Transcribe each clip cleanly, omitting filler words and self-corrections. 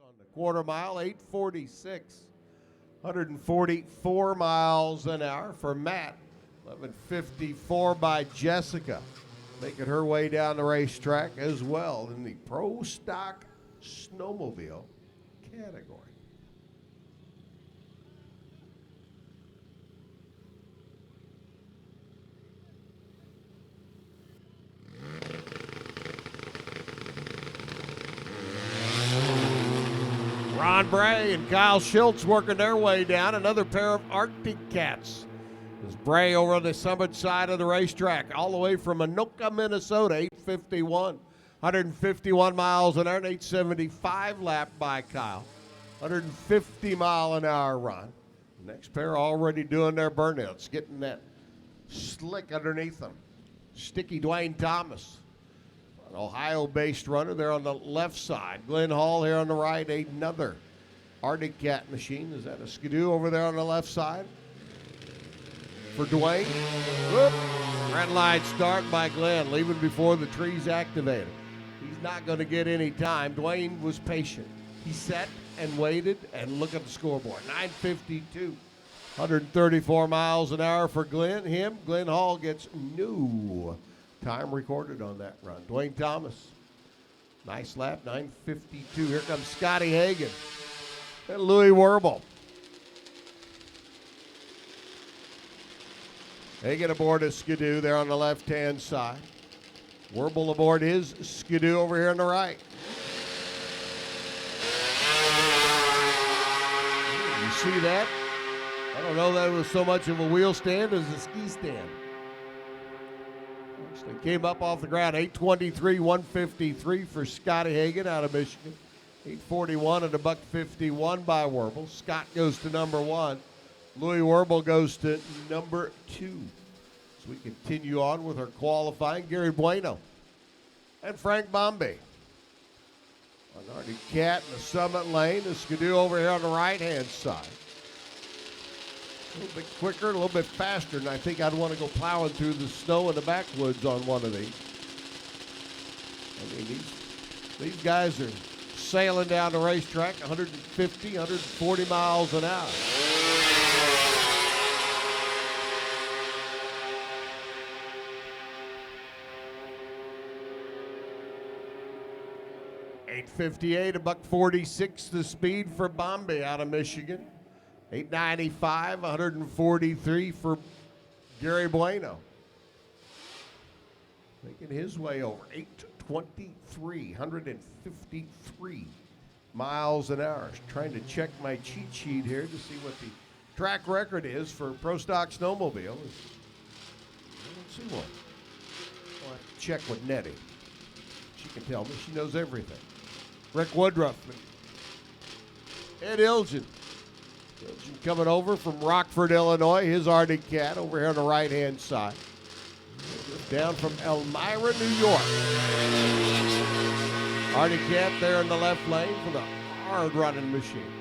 on the quarter mile, 8:46. 144 miles an hour for Matt. 11:54 by Jessica. Making her way down the racetrack as well in the Pro Stock Snowmobile category. Ron Bray and Kyle Schultz working their way down. Another pair of Arctic Cats. As Bray over on the summit side of the racetrack, all the way from Anoka, Minnesota, 8:51. 151 miles an hour, 8:75 lap by Kyle. 150 mile an hour run. The next pair already doing their burnouts, getting that slick underneath them. Sticky Dwayne Thomas, an Ohio-based runner there on the left side. Glenn Hall here on the right, another Arctic Cat machine. Is that a Skidoo over there on the left side? For Dwayne. Whoop. Red light start by Glenn, leaving before the trees activated. He's not going to get any time. Dwayne was patient. He sat and waited, and look at the scoreboard. 9:52. 134 miles an hour for Glenn. Glenn Hall gets no time recorded on that run. Dwayne Thomas, nice lap, 9:52. Here comes Scotty Hagan and Louis Werble. Hagan aboard a Skidoo there on the left-hand side. Werble aboard his Skidoo over here on the right. You see that? I don't know that it was so much of a wheel stand as a ski stand. They came up off the ground, 8:23, 1:53 for Scotty Hagan out of Michigan. 8:41 and a $1:51 by Werble. Scott goes to number 1. Louis Werble goes to number 2. As we continue on with our qualifying, Gary Bueno and Frank Bombay. An Arctic Cat in the summit lane. The Skidoo over here on the right-hand side. A little bit quicker, a little bit faster, and I think I'd want to go plowing through the snow in the backwoods on one of these. I mean, these guys are sailing down the racetrack 150, 140 miles an hour. $8.58, $1.46 the speed for Bombay out of Michigan. 8:95, 143 for Gary Bueno. Making his way over. 8:23, 153 miles an hour. Trying to check my cheat sheet here to see what the track record is for Pro Stock Snowmobile. I don't see one. I'll have to check with Nettie. She can tell me. She knows everything. Rick Woodruff. Ed Ilgen. Coming over from Rockford, Illinois, his Arctic Cat over here on the right-hand side. Down from Elmira, New York. Arctic Cat there in the left lane for the hard-running machine.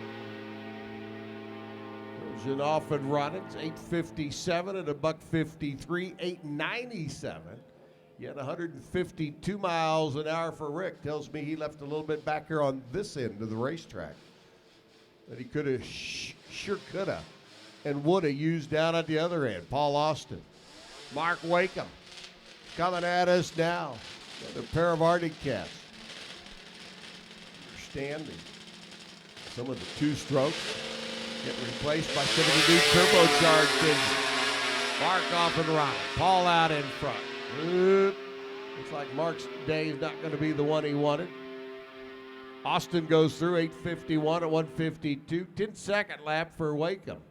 There's an off-and running. It's 8:57 at a $1.53, 8:97. Yet 152 miles an hour for Rick. Tells me he left a little bit back here on this end of the racetrack that he could have, sure could have, and would have used down at the other end. Paul Austin. Mark Wakeham coming at us now. Another pair of Arctic Cats. Standing. Some of the two-strokes getting replaced by some of the new turbocharged engines. Mark off and running. Paul out in front. Looks like Mark's day is not going to be the one he wanted. Austin goes through 8:51 at 1:52. 10-second lap for Wakeham.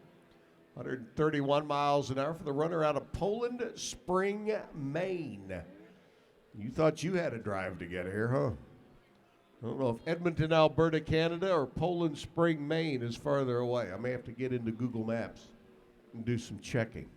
131 miles an hour for the runner out of Poland Spring, Maine. You thought you had a drive to get here, huh? I don't know if Edmonton, Alberta, Canada, or Poland Spring, Maine is farther away. I may have to get into Google Maps and do some checking.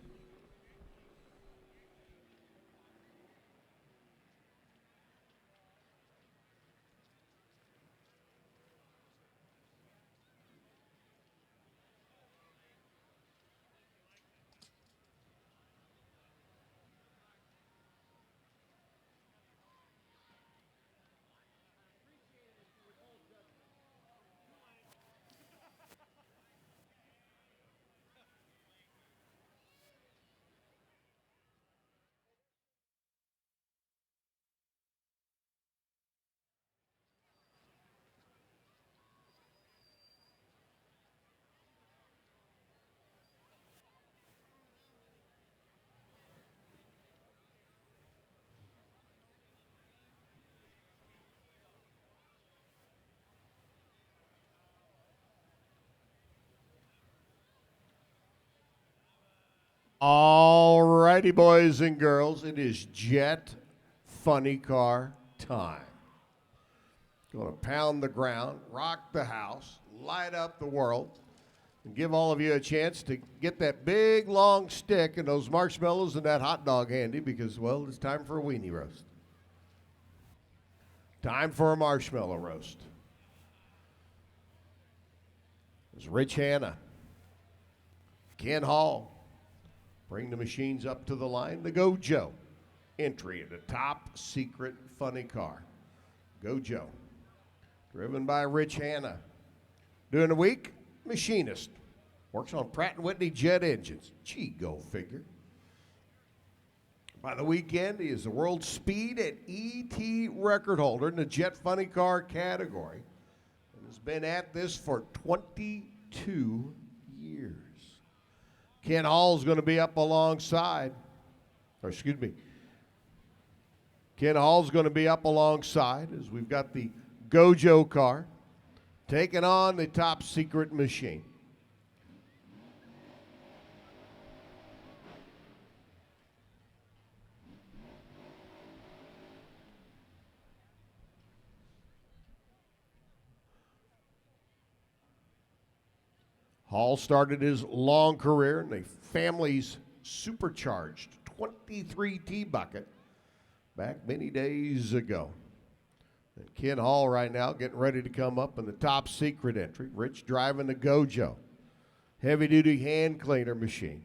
All righty, boys and girls, it is Jet Funny Car time. Going to pound the ground, rock the house, light up the world, and give all of you a chance to get that big, long stick and those marshmallows and that hot dog handy because, well, it's time for a weenie roast. Time for a marshmallow roast. There's Rich Hanna, Ken Hall. Bring the machines up to the line. The Go Joe. Entry in the top secret funny car. Go Joe. Driven by Rich Hanna. During the week, machinist. Works on Pratt & Whitney jet engines. Gee, go figure. By the weekend, he is the world speed and ET record holder in the jet funny car category. And has been at this for 22 years. Ken Hall's going to be up alongside, Ken Hall's going to be up alongside as we've got the Gojo car taking on the top secret machine. Hall started his long career in the family's supercharged 23T bucket back many days ago. And Ken Hall right now getting ready to come up in the top secret entry. Rich driving the Gojo. Heavy-duty hand cleaner machine.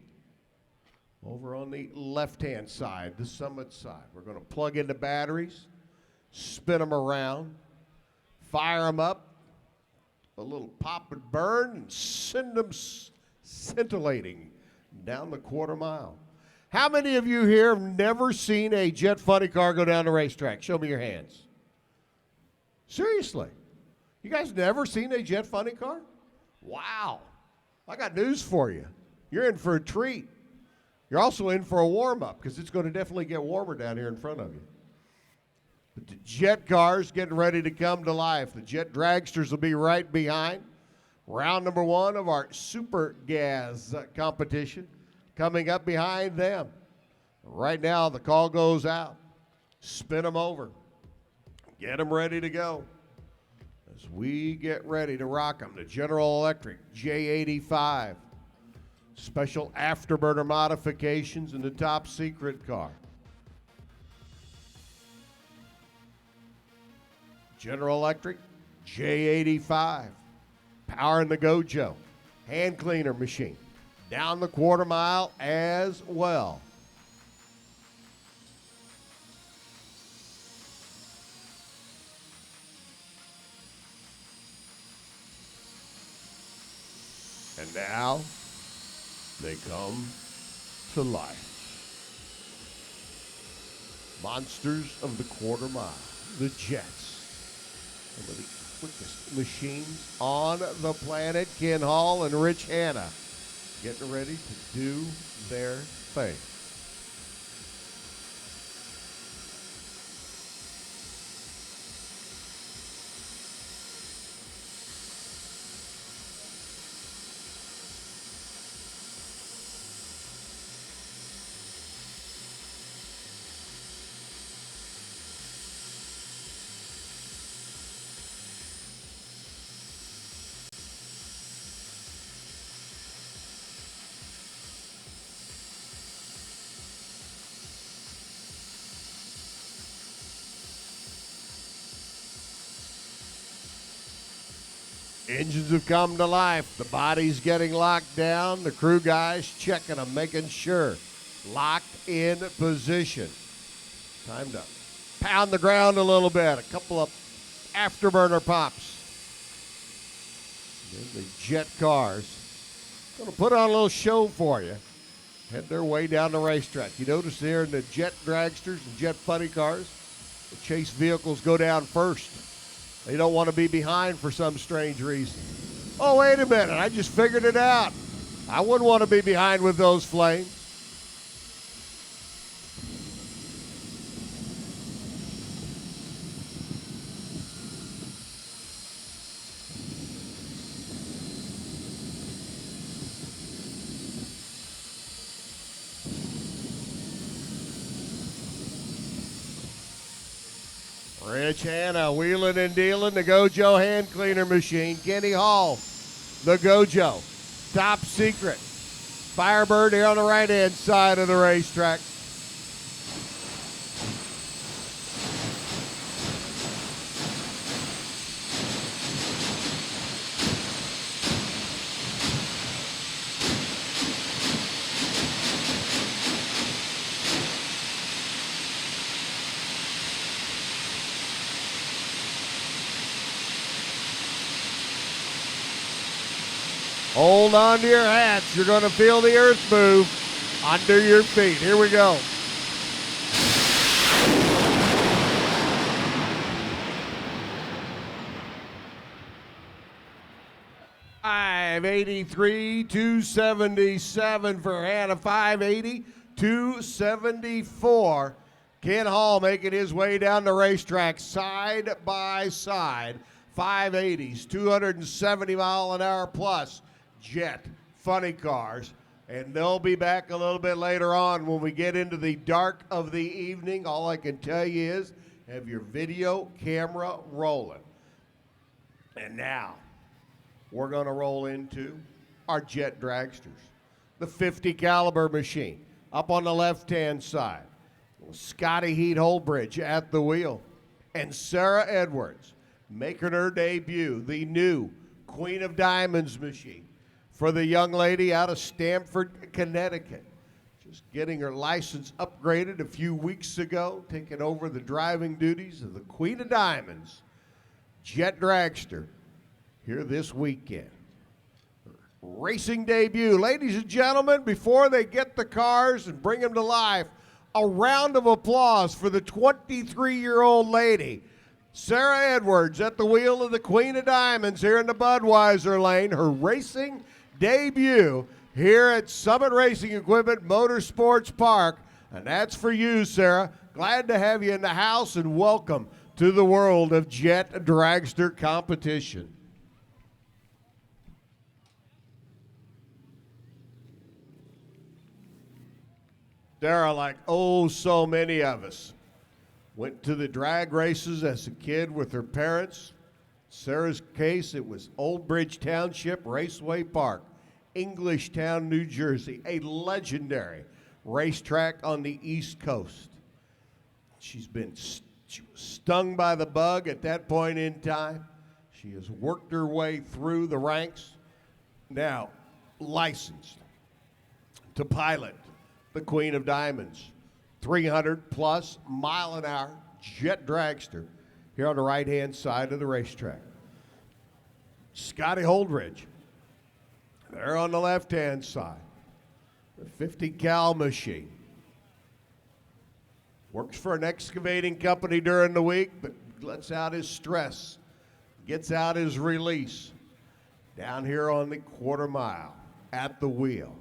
Over on the left-hand side, the Summit side. We're going to plug in the batteries, spin them around, fire them up, a little pop and burn, and send them scintillating down the quarter mile. How many of you here have never seen a jet funny car go down the racetrack? Show me your hands. Seriously? You guys never seen a jet funny car? Wow. I got news for you. You're in for a treat. You're also in for a warm-up because it's going to definitely get warmer down here in front of you. But the jet cars getting ready to come to life. The jet dragsters will be right behind. Round number one of our Super Gas competition coming up behind them. Right now, the call goes out. Spin them over. Get them ready to go. As we get ready to rock them, the General Electric J85. Special afterburner modifications in the top secret car. General Electric J85. Powering the Gojo. Hand cleaner machine. Down the quarter mile as well. And now they come to life. Monsters of the quarter mile, the Jets. Some of the quickest machines on the planet. Ken Hall and Rich Hanna getting ready to do their thing. Engines have come to life. The body's getting locked down. The crew guys checking them, making sure. Locked in position. Time to pound the ground a little bit. A couple of afterburner pops. Then the jet cars. Going to put on a little show for you. Head their way down the racetrack. You notice there in the jet dragsters and jet funny cars, the chase vehicles go down first. They don't want to be behind for some strange reason. Oh, wait a minute. I just figured it out. I wouldn't want to be behind with those flames. Rich Hanna wheeling and dealing the Gojo hand cleaner machine. Kenny Hall, the Gojo. Top Secret. Firebird here on the right-hand side of the racetrack. Hold on to your hats. You're going to feel the earth move under your feet. Here we go. $583, $277 for Hannah. $580, $274. Ken Hall making his way down the racetrack side by side. 580s, 270 mile an hour plus. Jet, funny cars, and they'll be back a little bit later on when we get into the dark of the evening. All I can tell you is have your video camera rolling. And now we're going to roll into our Jet dragsters. The 50 caliber machine up on the left-hand side. Scotty Heat Holdbridge at the wheel. And Sarah Edwards making her debut, the new Queen of Diamonds machine. For the young lady out of Stamford, Connecticut. Just getting her license upgraded a few weeks ago, taking over the driving duties of the Queen of Diamonds, Jet Dragster, here this weekend. Racing debut. Ladies and gentlemen, before they get the cars and bring them to life, a round of applause for the 23-year-old lady, Sarah Edwards, at the wheel of the Queen of Diamonds here in the Budweiser lane. Her racing debut here at Summit Racing Equipment Motorsports Park. And that's for you, Sarah. Glad to have you in the house and welcome to the world of Jet Dragster competition. Sarah, like so many of us, went to the drag races as a kid with her parents. Sarah's case, it was Old Bridge Township Raceway Park, Englishtown, New Jersey, a legendary racetrack on the East Coast. She was stung by the bug at that point in time. She has worked her way through the ranks, now licensed to pilot the Queen of Diamonds, 300 plus mile an hour Jet Dragster here on the right-hand side of the racetrack. Scotty Holdridge, there on the left-hand side. The 50 cal machine. Works for an excavating company during the week, but lets out his stress, gets out his release. Down here on the quarter mile at the wheel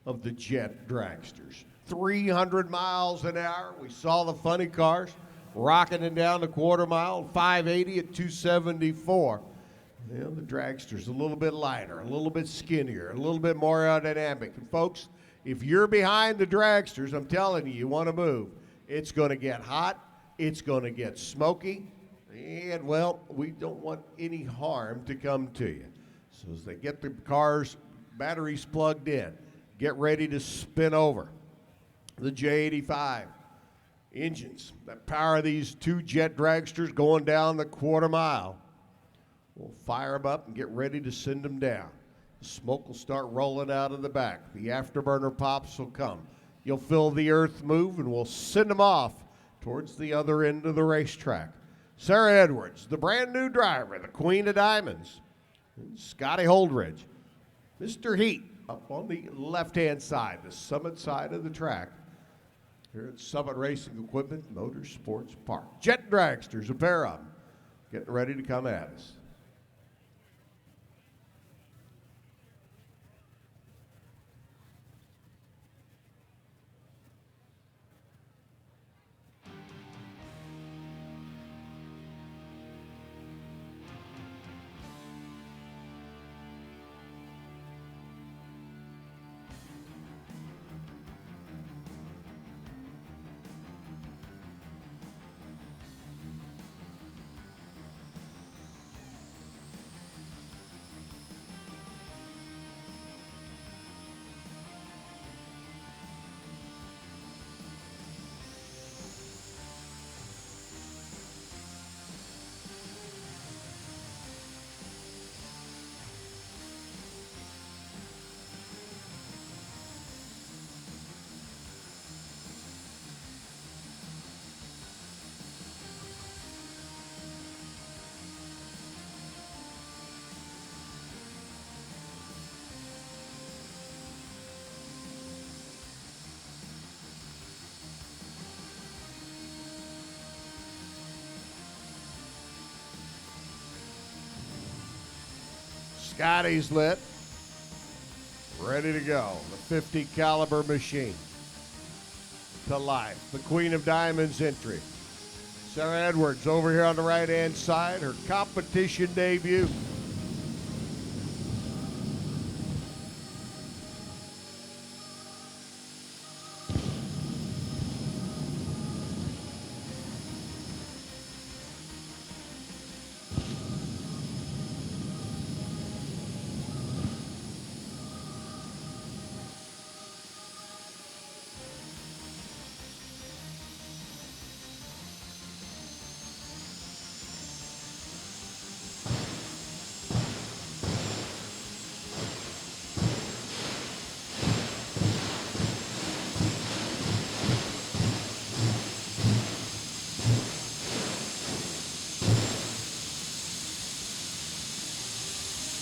of the Jet Dragsters. 300 miles an hour. We saw the funny cars rocketing down the quarter mile, 580 at 274. You know, the dragster's a little bit lighter, a little bit skinnier, a little bit more aerodynamic. And folks, if you're behind the dragsters, I'm telling you, you want to move. It's going to get hot, it's going to get smoky, and well, we don't want any harm to come to you. So as they get the cars, batteries plugged in, get ready to spin over. The J85 engines that power these two Jet Dragsters going down the quarter mile. We'll fire them up and get ready to send them down. The smoke will start rolling out of the back. The afterburner pops will come. You'll feel the earth move and we'll send them off towards the other end of the racetrack. Sarah Edwards, the brand new driver, the Queen of Diamonds. And Scotty Holdridge. Mr. Heat up on the left-hand side, the summit side of the track. Here at Summit Racing Equipment Motorsports Park. Jet Dragsters, a pair of them, getting ready to come at us. Scotty's lit. Ready to go. The 50 caliber machine to life. The Queen of Diamonds entry. Sarah Edwards over here on the right-hand side. Her competition debut.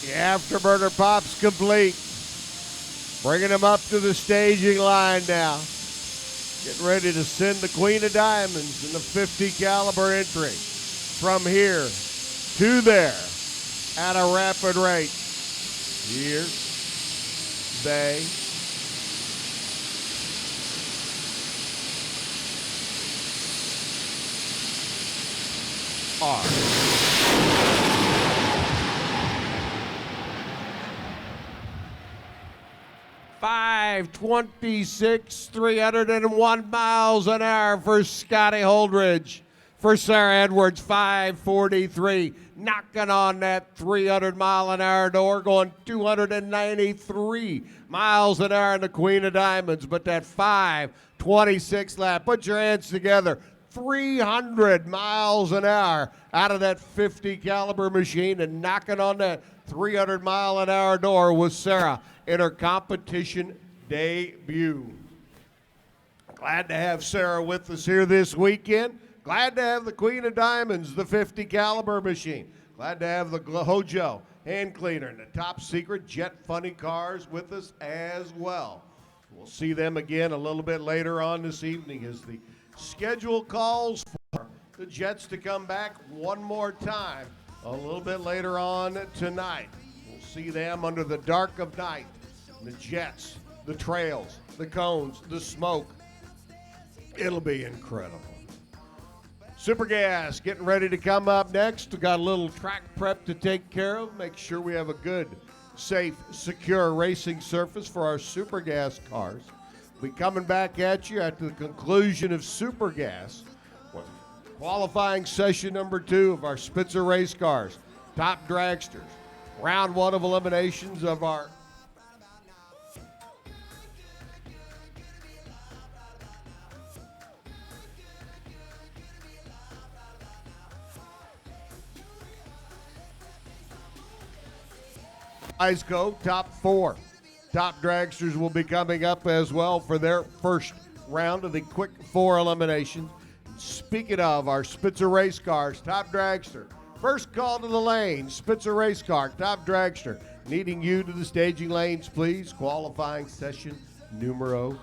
The afterburner pop's complete. Bringing him up to the staging line now. Getting ready to send the Queen of Diamonds in the 50 caliber entry from here to there at a rapid rate. Here they are. 5:26, 301 miles an hour for Scotty Holdridge. For Sarah Edwards, 5:43, knocking on that 300 mile an hour door, going 293 miles an hour in the Queen of Diamonds. But that 5:26 lap, put your hands together, 300 miles an hour out of that 50 caliber machine, and knocking on that 300 mile an hour door was Sarah in her competition debut. Glad to have Sarah with us here this weekend. Glad to have the Queen of Diamonds, the 50 caliber machine. Glad to have the Hojo hand cleaner and the top secret Jet Funny cars with us as well. We'll see them again a little bit later on this evening as the schedule calls for the Jets to come back one more time a little bit later on tonight. We'll see them under the dark of night. The Jets, the trails, the cones, the smoke. It'll be incredible. Super Gas getting ready to come up next. We got a little track prep to take care of. Make sure we have a good, safe, secure racing surface for our Super Gas cars. We'll be coming back at you at the conclusion of Super Gas with qualifying session number 2 of our Spitzer race cars, top dragsters. Round 1 of eliminations of our ISCO top 4. Top dragsters will be coming up as well for their first round of the quick 4 eliminations. Speaking of our Spitzer race cars, top dragster, first call to the lane, Spitzer race car, top dragster, needing you to the staging lanes, please. Qualifying session numero